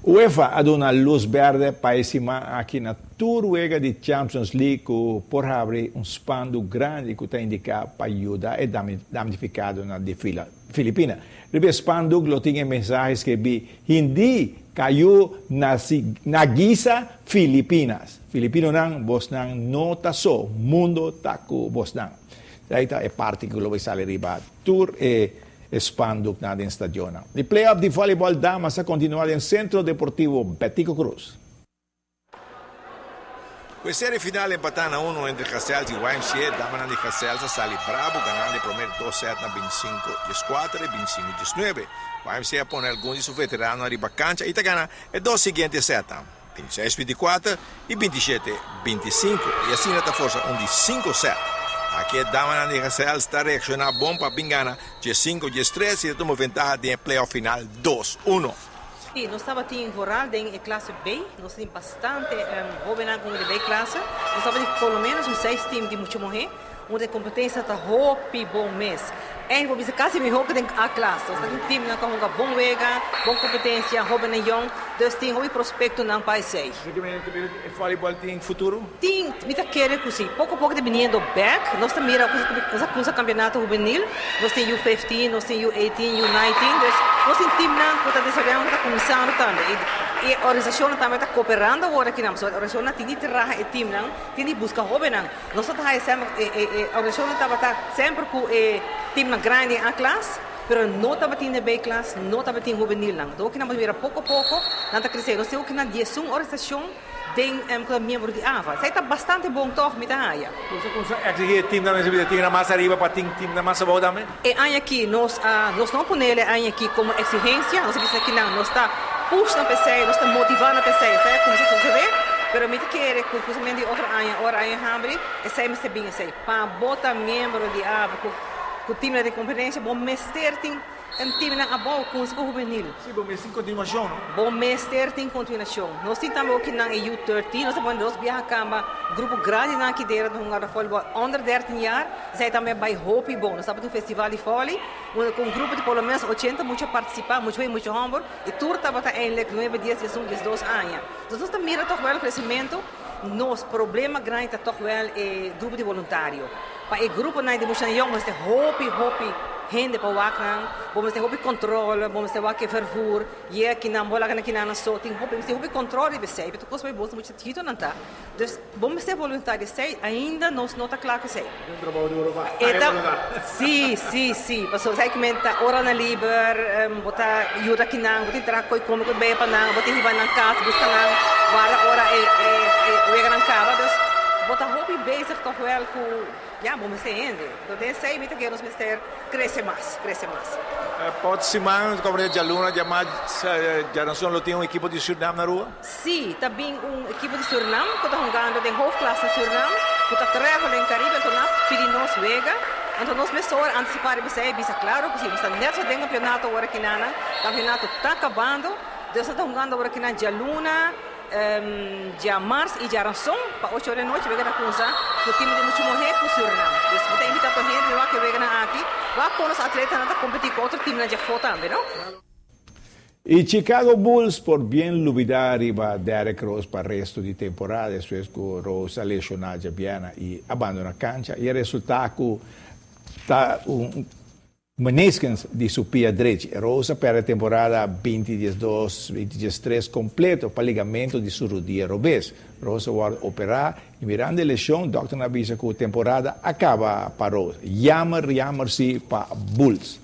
UEFA ha dato una luz verde para esima aqui na Turwega de Champions League por abrir um spando grande que está indicado para ajudar e damnificado na defila Filipina. Ribe spando lo tinha mensagens que vi hindi caiu na guisa Filipinas. Filipino nang bos nang nota so mundo taku bos nang. Ita é parte que lo vai sair riba tour e Spanduk na din stadion. The playoff di volleyball damas a continuare in Centro Deportivo Betico Cruz. Questa serie finale empatata 1 entre Castells e YMCA, damas di Castells a sali bravo, ganando primeiro 2 set na 25-4 e 25-19. YMCA pone alguns de seus veteranos arriba cancha e gana e 2 seguintes set, 26-24 e 27-25. E assim está força de 5 set. Aqui é dama de Castells está reaccionando bom para Bingana, G5, G3 e toma vantagem de playoff final 2-1. Sì, noi stiamo in Voral in classe B, noi siamo bastante jovens con la B-classe, noi stiamo pelo menos 6 teams di mucho morrer, onde a competência está hopi bom mês. É, vou dizer quase melhor que a classe. Nós temos um time que tem bom wega, boa competência, jovem e young, dus tem um prospecto não para sei. E voleibol tem futuro? Tem, me tá querendo assim, pouco a pouco dependendo do back, nós temos o campeonato juvenil, nós temos U15, nós temos U18, U19, dus nós temos time que está desenvolvendo, está começando também. E a organização também está cooperando agora aqui, a organização tem de trabalhar e time, tem de buscar jovem. Nós estamos sempre, a organização está sempre com time grande a classe, pero não está batendo bem classe, não está batendo juvenil. Então, que nós vamos pouco a pouco, não está crescendo. Nós temos que na direção organização tem membro de AVA. Isso está bastante bom, toch, met de haia. É que time da minha tem na massa arriba para time da massa boa também? E aqui, nós não ponemos aqui como exigência, nós dizemos que nós está push na PC, nós está motivando na PC, certo? Como você vê? Pero me quer que justamente outra hora hambre, e sai me bem assim, para botar membro de AVA com o time de competência, bom mestre tem time na boa com o juvenil. Sim, bom mestre em continuação, não? Bom mestre tem continuação. Nós temos também aqui na U13, nós temos dois viajantes, grupo grande na aqui dentro do lugar de futebol, under 13 anos, sai também by Hope bom. Nós temos um festival de vôlei, com um grupo de pelo menos 80 muito participar, muito hamburgo, e tudo estava eigenlijk 9, 10, 11, 12 anos. Então nós estamos mirando toch wel o crescimento. Nosso problema grande é toch wel grupo de voluntário. Para o grupo na de muitos jovens, tem hopi gente para waken, vamos ter hopi controle, vamos ter waken vervoer, e que na bola que na so tem hopi controle de sei, porque coisa muito muito tito não tá. Dus vamos ter voluntário sei, ainda não está claro que sei. Sim, passou sei que menta hora na liber, botar ajuda aqui não, botar entrar coi como que bem para não, botar ir na casa, buscar não, vara hora é na casa, dus botar hopi bezig toch wel com ja, vamos ser ainda. Então, sei que queremos mister crescer mais. Pode se mais como de aluno, já não tem um equipe de Suriname na rua? Sim, também equipe de Suriname que está jogando de hoofdklasse de Suriname, que está trabalhando em Caribe, então na Pirinos Vega. Então nós começamos a antecipar e bisa claro, porque nós estamos nesse campeonato agora aqui na, o campeonato está acabando, nós estamos jogando agora aqui na Jaluna, dia março e dia ranção, para 8 horas da noite, vem na Kunza, o time de muito morrer com o Suriname. Então, você invita a gente lá que vem aqui, lá com os atletas a competir com outro time na Jafo também, não? E Chicago Bulls, por bem luvidar, arriba Derrick Rose para o resto de temporada, depois que Rose é lesionado Biana e abandona a cancha, e o resultado está meniscos de sua pia direita. Rosa para a temporada 2022-2023 completo para ligamento de sua rodilha robês. Rosa vai operar e mirando a lesão, o doutor avisa que a temporada acaba para Rosa. Jammer-se para Bulls.